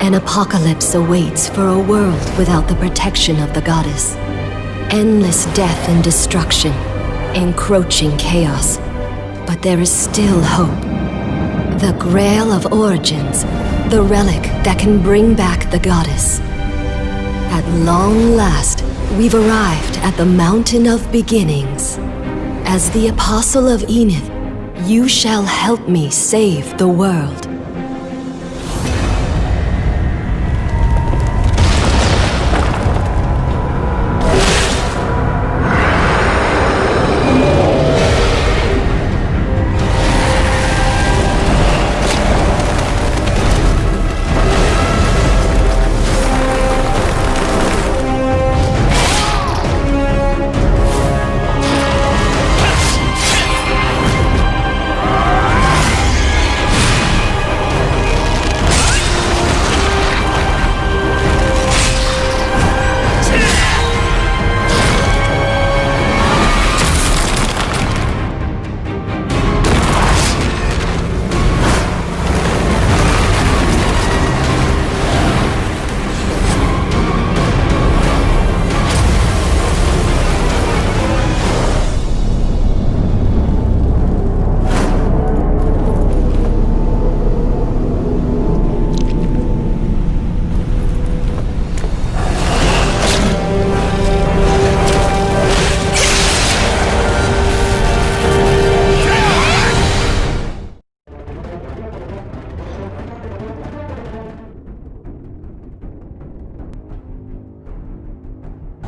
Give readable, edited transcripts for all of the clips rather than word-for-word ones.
An apocalypse awaits for a world without the protection of the goddess. Endless death and destruction, encroaching chaos. But there is still hope. The Grail of Origins, the relic that can bring back the goddess. At long last, we've arrived at the Mountain of Beginnings. As the Apostle of Enith, you shall help me save the world.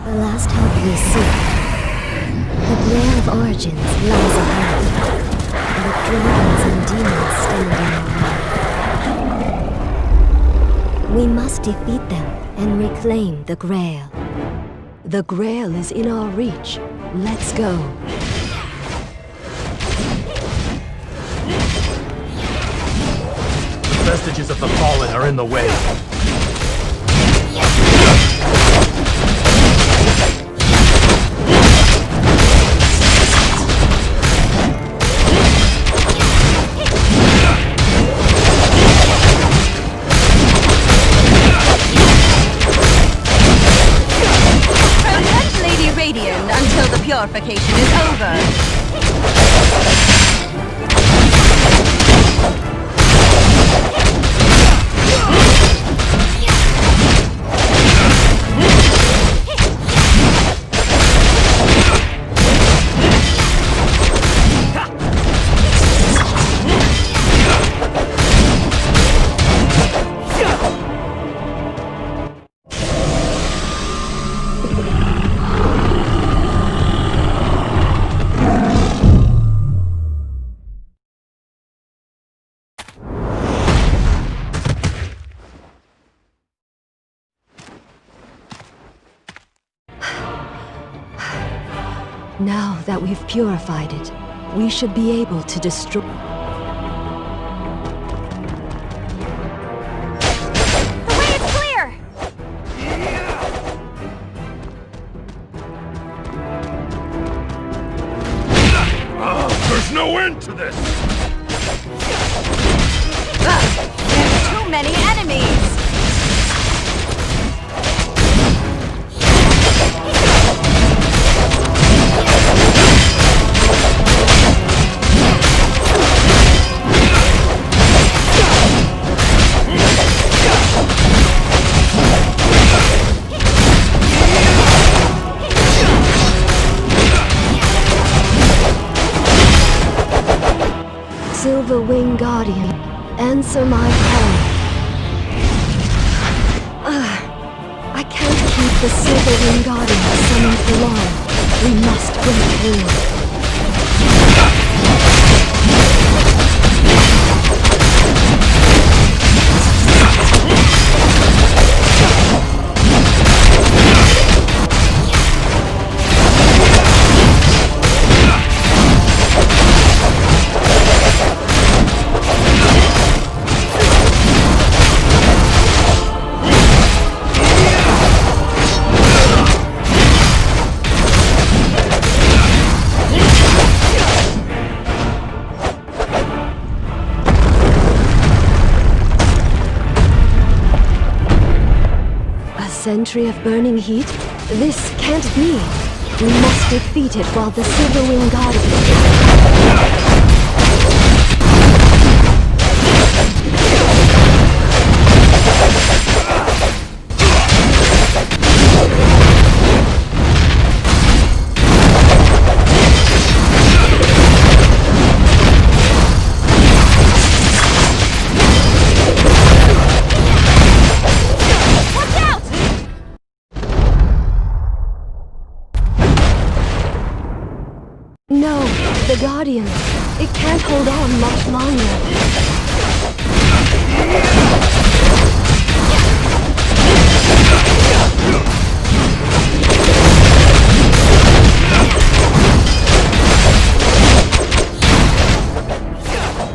The last hope we seek. The Grail of Origins lies ahead. The dragons and demons stand in our way. We must defeat them and reclaim the Grail. The Grail is in our reach. Let's go. The vestiges of the Fallen are in the way. Until the purification is over. Now that we've purified it, we should be able to destroy... The way is clear! There's no end to this! There's too many enemies! Silver Wing Guardian, answer my call. I can't keep the Silver Wing Guardian summoned for long. We must break through. Divine Tree of Burning Heat? This can't be. We must defeat it while the Silverwing God... No, the Guardian. It can't hold on much longer.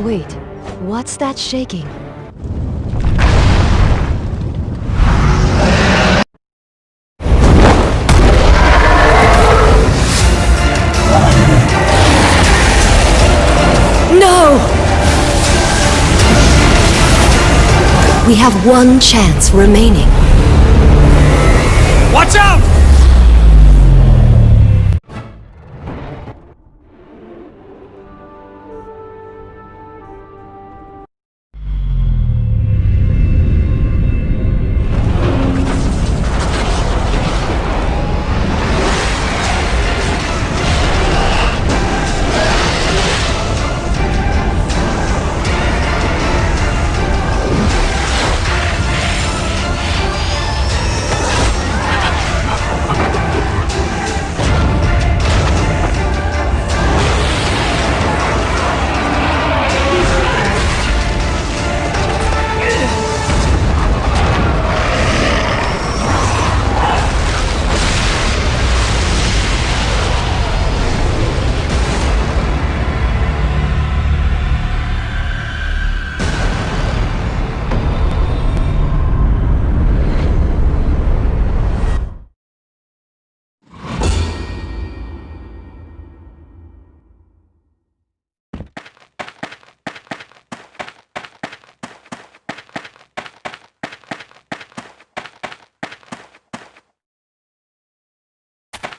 Wait, what's that shaking? No! We have one chance remaining. Watch out!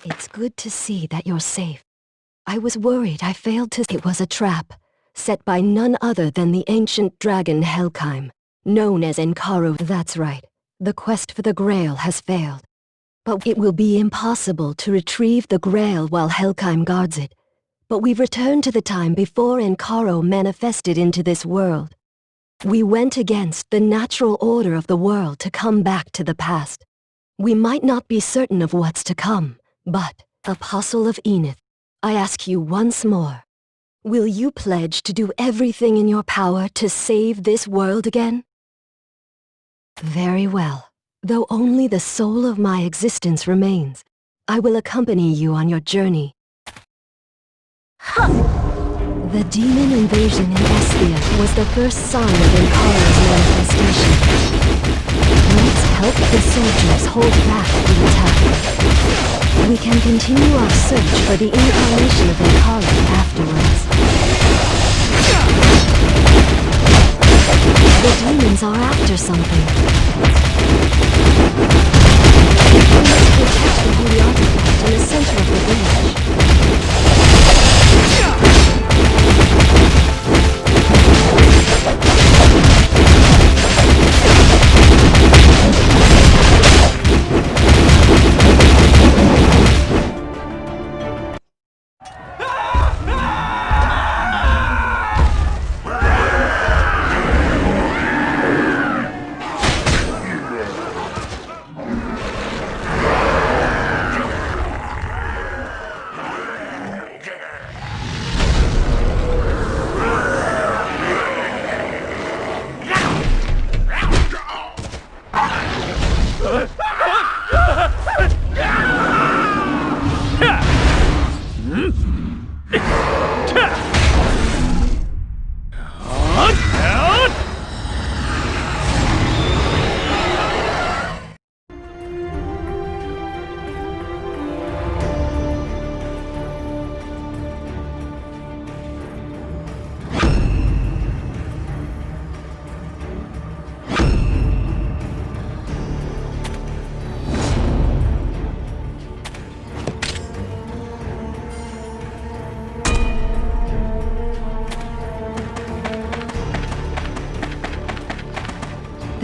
It's good to see that you're safe. I was worried I failed to... It was a trap, set by none other than the ancient dragon Helkheim, known as Enkaro. That's right. The quest for the Grail has failed. But it will be impossible to retrieve the Grail while Helkheim guards it. But we've returned to the time before Enkaro manifested into this world. We went against the natural order of the world to come back to the past. We might not be certain of what's to come, but, Apostle of Enith, I ask you once more, will you pledge to do everything in your power to save this world again? Very well. Though only the soul of my existence remains, I will accompany you on your journey. The demon invasion in Esthia was the first sign of Enkaro's manifestation. Let's help the soldiers hold back the attack. We can continue our search for the incarnation of Enkaro afterwards. The demons are after something. We must protect the holy artifact in the center of the village.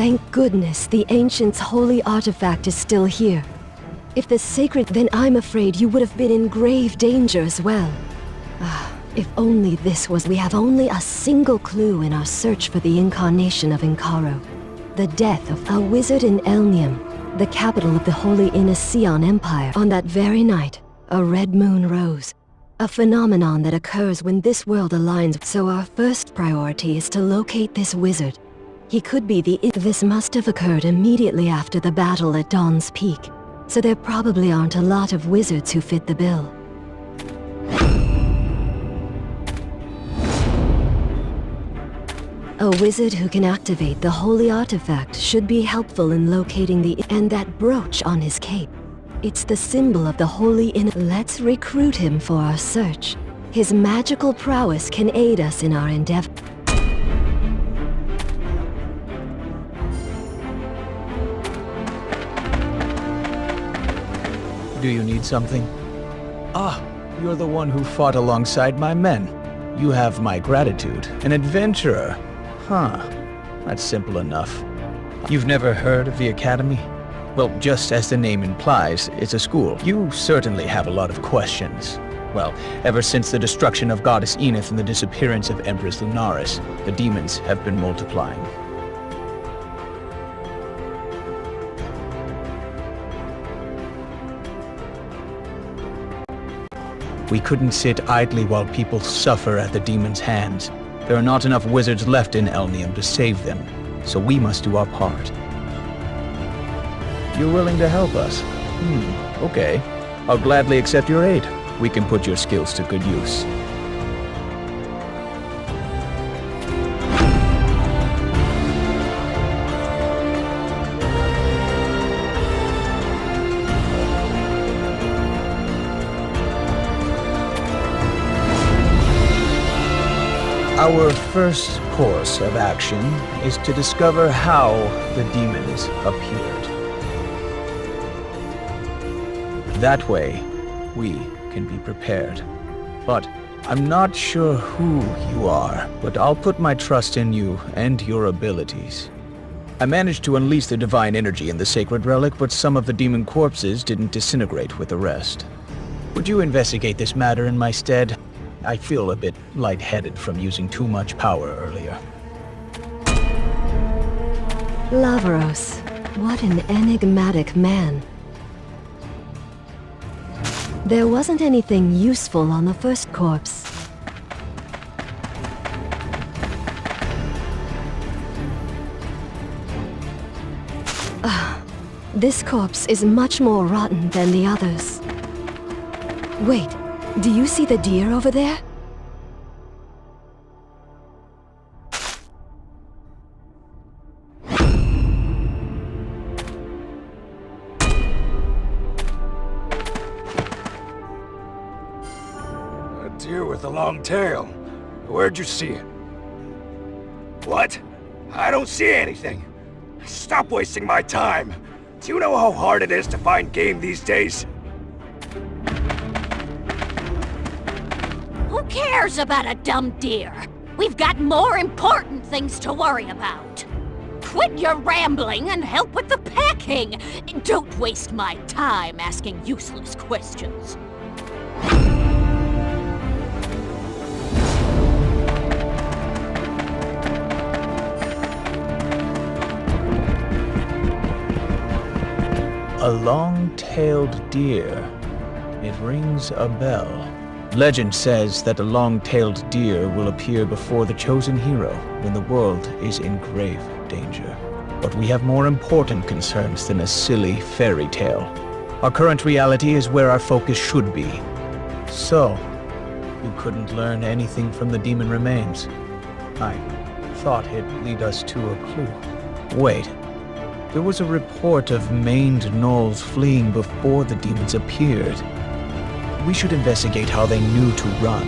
Thank goodness the Ancient's holy artifact is still here. If the sacred, then I'm afraid you would have been in grave danger as well. If only this was... We have only a single clue in our search for the incarnation of Inkaro. The death of a wizard in Elnium, the capital of the Holy Inaseon Empire. On that very night, a red moon rose. A phenomenon that occurs when this world aligns. So our first priority is to locate this wizard. He could be the... This must have occurred immediately after the battle at Dawn's Peak. So there probably aren't a lot of wizards who fit the bill. A wizard who can activate the holy artifact should be helpful in locating the... And that brooch on his cape. It's the symbol of the holy Let's recruit him for our search. His magical prowess can aid us in our endeavor. Do you need something? Ah, you're the one who fought alongside my men. You have my gratitude. An adventurer. Huh. That's simple enough. You've never heard of the Academy? Well, just as the name implies, it's a school. You certainly have a lot of questions. Well, ever since the destruction of Goddess Enith and the disappearance of Empress Lunaris, the demons have been multiplying. We couldn't sit idly while people suffer at the demons' hands. There are not enough wizards left in Elnium to save them, so we must do our part. You're willing to help us? Okay. I'll gladly accept your aid. We can put your skills to good use. Our first course of action is to discover how the demons appeared. That way, we can be prepared. But I'm not sure who you are, but I'll put my trust in you and your abilities. I managed to unleash the divine energy in the sacred relic, but some of the demon corpses didn't disintegrate with the rest. Would you investigate this matter in my stead? I feel a bit lightheaded from using too much power earlier. Lavros, what an enigmatic man. There wasn't anything useful on the first corpse. This corpse is much more rotten than the others. Wait, do you see the deer over there? A deer with a long tail. Where'd you see it? What? I don't see anything. Stop wasting my time. Do you know how hard it is to find game these days? Who cares about a dumb deer? We've got more important things to worry about. Quit your rambling and help with the packing. Don't waste my time asking useless questions. A long-tailed deer. It rings a bell. Legend says that a long-tailed deer will appear before the chosen hero when the world is in grave danger. But we have more important concerns than a silly fairy tale. Our current reality is where our focus should be. So, you couldn't learn anything from the demon remains. I thought it'd lead us to a clue. Wait. There was a report of maimed gnolls fleeing before the demons appeared. We should investigate how they knew to run.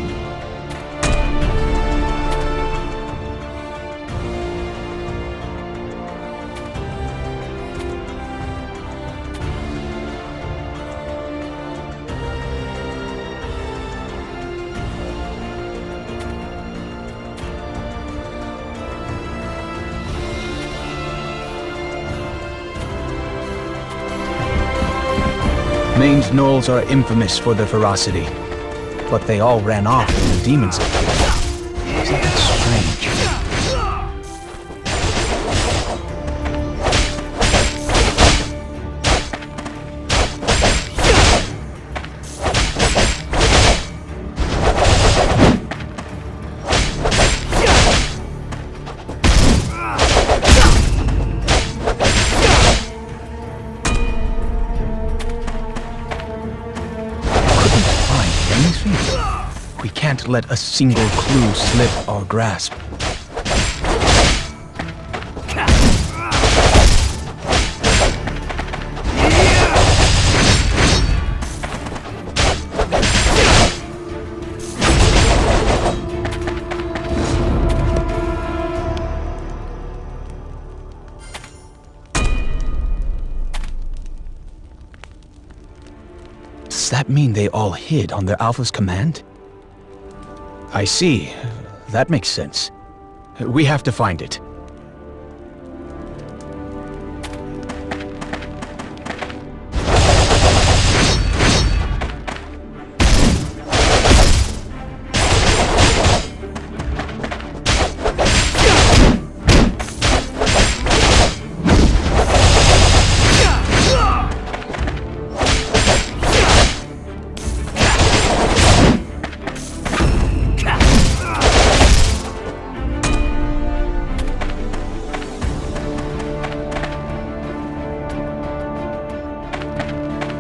Maine's gnolls are infamous for their ferocity, but they all ran off when the demons appeared. Isn't that strange? We can't let a single clue slip our grasp. Does that mean they all hid on their Alpha's command? I see. That makes sense. We have to find it.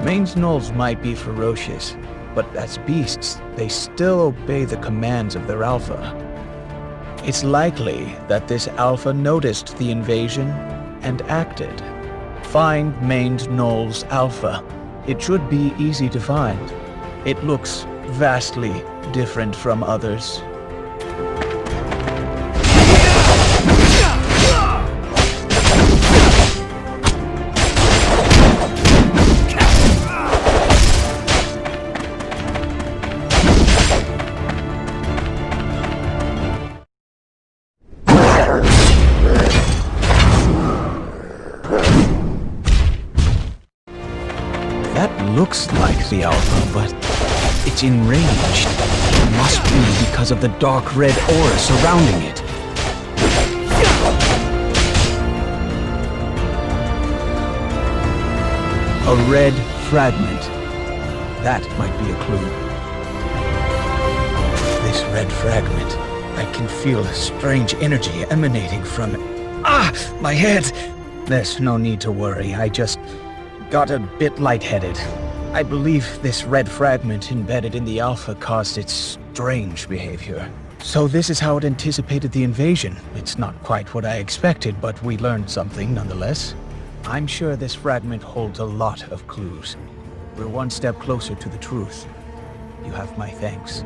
Maine's gnolls might be ferocious, but as beasts, they still obey the commands of their Alpha. It's likely that this Alpha noticed the invasion and acted. Find Maine's gnolls Alpha. It should be easy to find. It looks vastly different from others. That looks like the Alpha, but it's enraged. It must be because of the dark red aura surrounding it. A red fragment. That might be a clue. This red fragment. I can feel a strange energy emanating from it. Ah! My head! There's no need to worry. I just got a bit lightheaded. I believe this red fragment embedded in the Alpha caused its strange behavior. So this is how it anticipated the invasion. It's not quite what I expected, but we learned something nonetheless. I'm sure this fragment holds a lot of clues. We're one step closer to the truth. You have my thanks.